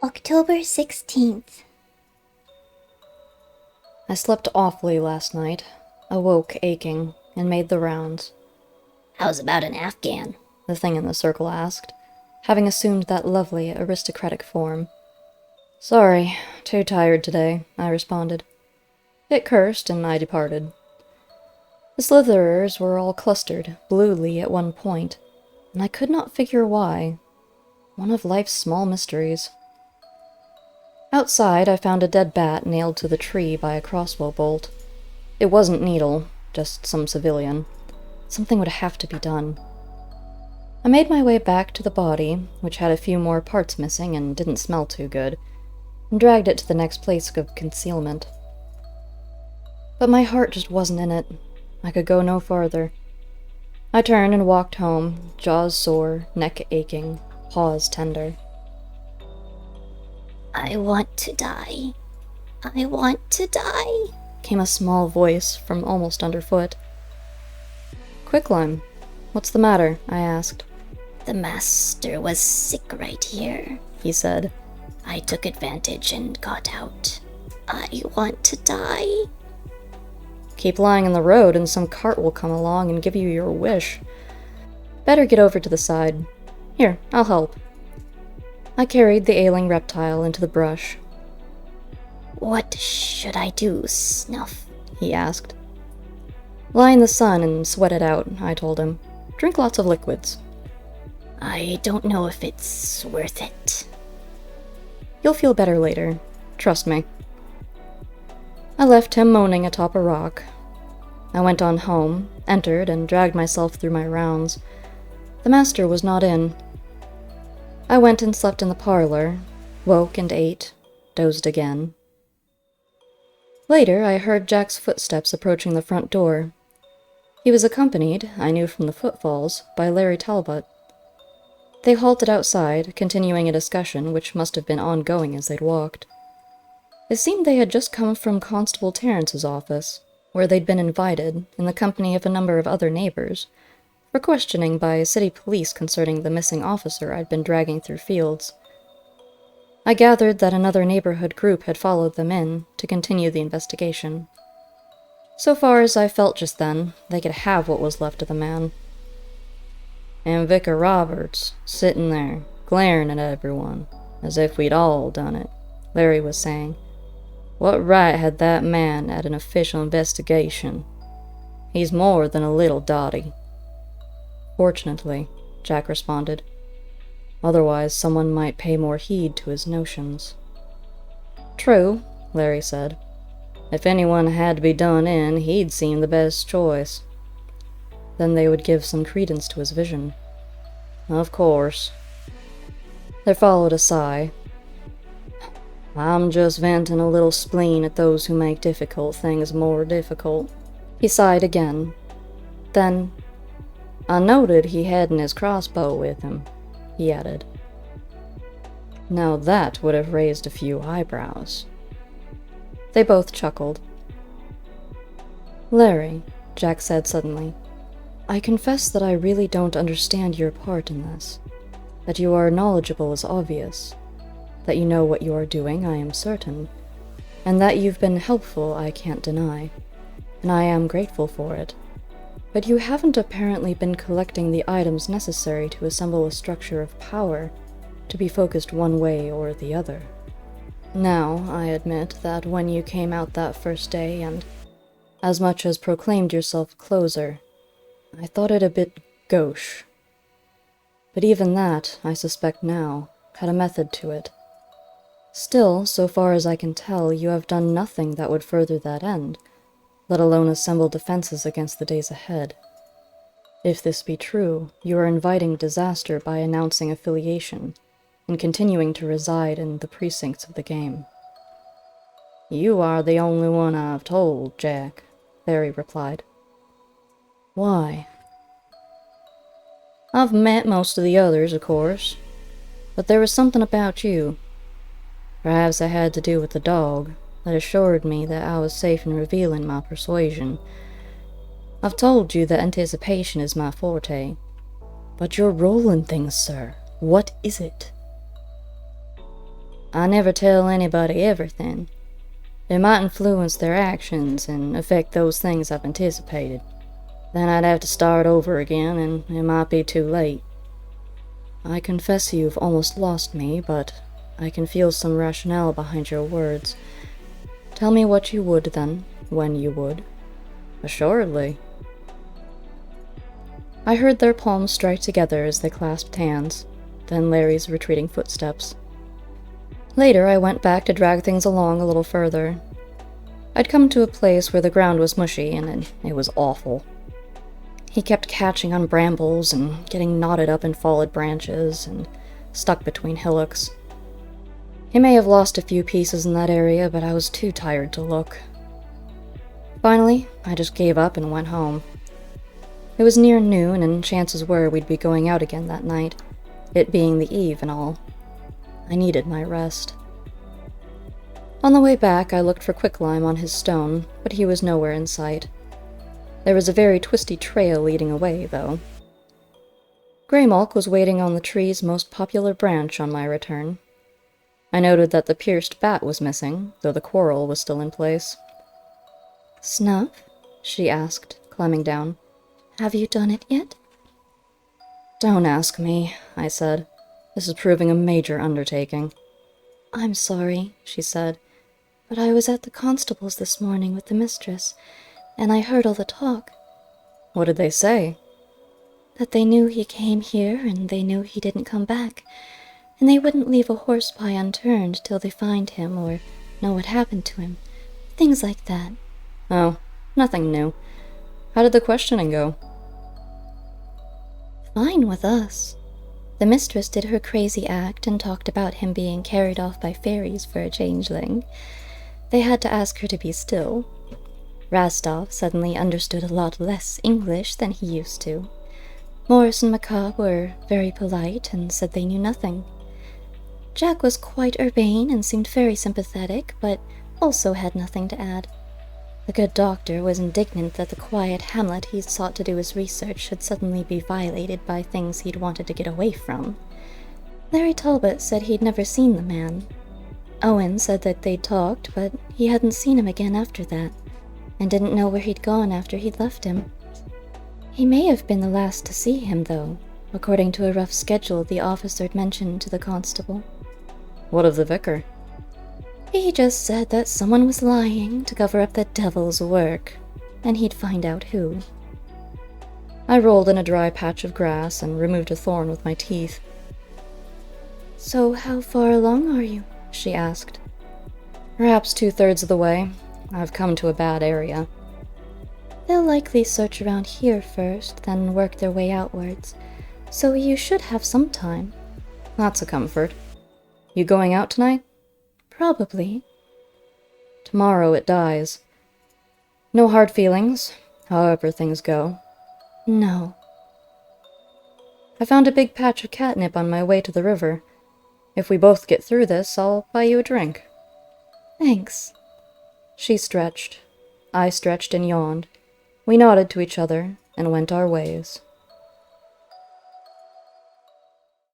October 16th. I slept awfully last night, awoke aching, and made the rounds. How's about an Afghan? The thing in the circle asked, having assumed that lovely, aristocratic form. Sorry, too tired today, I responded. It cursed, and I departed. The slitherers were all clustered, bluely at one point, and I could not figure why. One of life's small mysteries. Outside, I found a dead bat nailed to the tree by a crossbow bolt. It wasn't Needle, just some civilian. Something would have to be done. I made my way back to the body, which had a few more parts missing and didn't smell too good, and dragged it to the next place of concealment. But my heart just wasn't in it. I could go no farther. I turned and walked home, jaws sore, neck aching, paws tender. I want to die. I want to die, Came a small voice from almost underfoot. Quicklime, what's the matter? I asked. The master was sick right here, He said. I took advantage and got out. I want to die. Keep lying in the road and some cart will come along and give you your wish. Better get over to the side. Here, I'll help. I carried the ailing reptile into the brush. What should I do, Snuff? He asked. Lie in the sun and sweat it out, I told him. Drink lots of liquids. I don't know if it's worth it. You'll feel better later. Trust me. I left him moaning atop a rock. I went on home, entered, and dragged myself through my rounds. The master was not in. I went and slept in the parlor, woke and ate, dozed again. Later, I heard Jack's footsteps approaching the front door. He was accompanied, I knew from the footfalls, by Larry Talbot. They halted outside, continuing a discussion which must have been ongoing as they'd walked. It seemed they had just come from Constable Terrence's office, where they'd been invited, in the company of a number of other neighbors, for questioning by city police concerning the missing officer I'd been dragging through fields. I gathered that another neighborhood group had followed them in to continue the investigation. So far as I felt just then, they could have what was left of the man. And Vicar Roberts, sitting there, glaring at everyone, as if we'd all done it, Larry was saying. What right had that man at an official investigation? He's more than a little dotty. Fortunately, Jack responded. Otherwise, someone might pay more heed to his notions. True, Larry said. If anyone had to be done in, he'd seem the best choice. Then they would give some credence to his vision. Of course. There followed a sigh. I'm just venting a little spleen at those who make difficult things more difficult. He sighed again. Then, I noted he hadn't his crossbow with him, he added. Now that would have raised a few eyebrows. They both chuckled. Larry, Jack said suddenly, I confess that I really don't understand your part in this. That you are knowledgeable is obvious. That you know what you are doing, I am certain. And that you've been helpful, I can't deny. And I am grateful for it. But you haven't apparently been collecting the items necessary to assemble a structure of power, to be focused one way or the other. Now, I admit that when you came out that first day and, as much as proclaimed yourself closer, I thought it a bit gauche. But even that, I suspect now, had a method to it. Still, so far as I can tell, you have done nothing that would further that end, let alone assemble defenses against the days ahead. If this be true, you are inviting disaster by announcing affiliation, and continuing to reside in the precincts of the game. You are the only one I've told, Jack, Barry replied. Why? I've met most of the others, of course, but there was something about you. Perhaps it had to do with the dog that assured me that I was safe in revealing my persuasion. I've told you that anticipation is my forte. But you're rolling things, sir. What is it? I never tell anybody everything. It might influence their actions and affect those things I've anticipated. Then I'd have to start over again, and it might be too late. I confess you've almost lost me, but I can feel some rationale behind your words. Tell me what you would, then, when you would. Assuredly. I heard their palms strike together as they clasped hands, then Larry's retreating footsteps. Later, I went back to drag things along a little further. I'd come to a place where the ground was mushy, and it was awful. He kept catching on brambles and getting knotted up in fallen branches and stuck between hillocks. He may have lost a few pieces in that area, but I was too tired to look. Finally, I just gave up and went home. It was near noon, and chances were we'd be going out again that night, it being the eve and all. I needed my rest. On the way back, I looked for quicklime on his stone, but he was nowhere in sight. There was a very twisty trail leading away, though. Greymulk was waiting on the tree's most popular branch on my return. I noted that the pierced bat was missing, though the quarrel was still in place. Snuff? She asked, climbing down. Have you done it yet? Don't ask me, I said. This is proving a major undertaking. I'm sorry, she said, but I was at the constable's this morning with the mistress, and I heard all the talk. What did they say? That they knew he came here, and they knew he didn't come back, and they wouldn't leave a horse pie unturned till they find him or know what happened to him. Things like that. Oh, nothing new. How did the questioning go? Fine with us. The mistress did her crazy act and talked about him being carried off by fairies for a changeling. They had to ask her to be still. Rastov suddenly understood a lot less English than he used to. Morris and Macabre were very polite and said they knew nothing. Jack was quite urbane and seemed very sympathetic, but also had nothing to add. The good doctor was indignant that the quiet hamlet he'd sought to do his research should suddenly be violated by things he'd wanted to get away from. Larry Talbot said he'd never seen the man. Owen said that they'd talked, but he hadn't seen him again after that, and didn't know where he'd gone after he'd left him. He may have been the last to see him, though, according to a rough schedule the officer'd mentioned to the constable. What of the vicar? He just said that someone was lying to cover up the devil's work, and he'd find out who. I rolled in a dry patch of grass and removed a thorn with my teeth. So how far along are you? She asked. Perhaps 2/3 of the way. I've come to a bad area. They'll likely search around here first, then work their way outwards, so you should have some time. That's a comfort. You going out tonight? Probably. Tomorrow it dies. No hard feelings, however things go. No. I found a big patch of catnip on my way to the river. If we both get through this, I'll buy you a drink. Thanks. She stretched. I stretched and yawned. We nodded to each other and went our ways.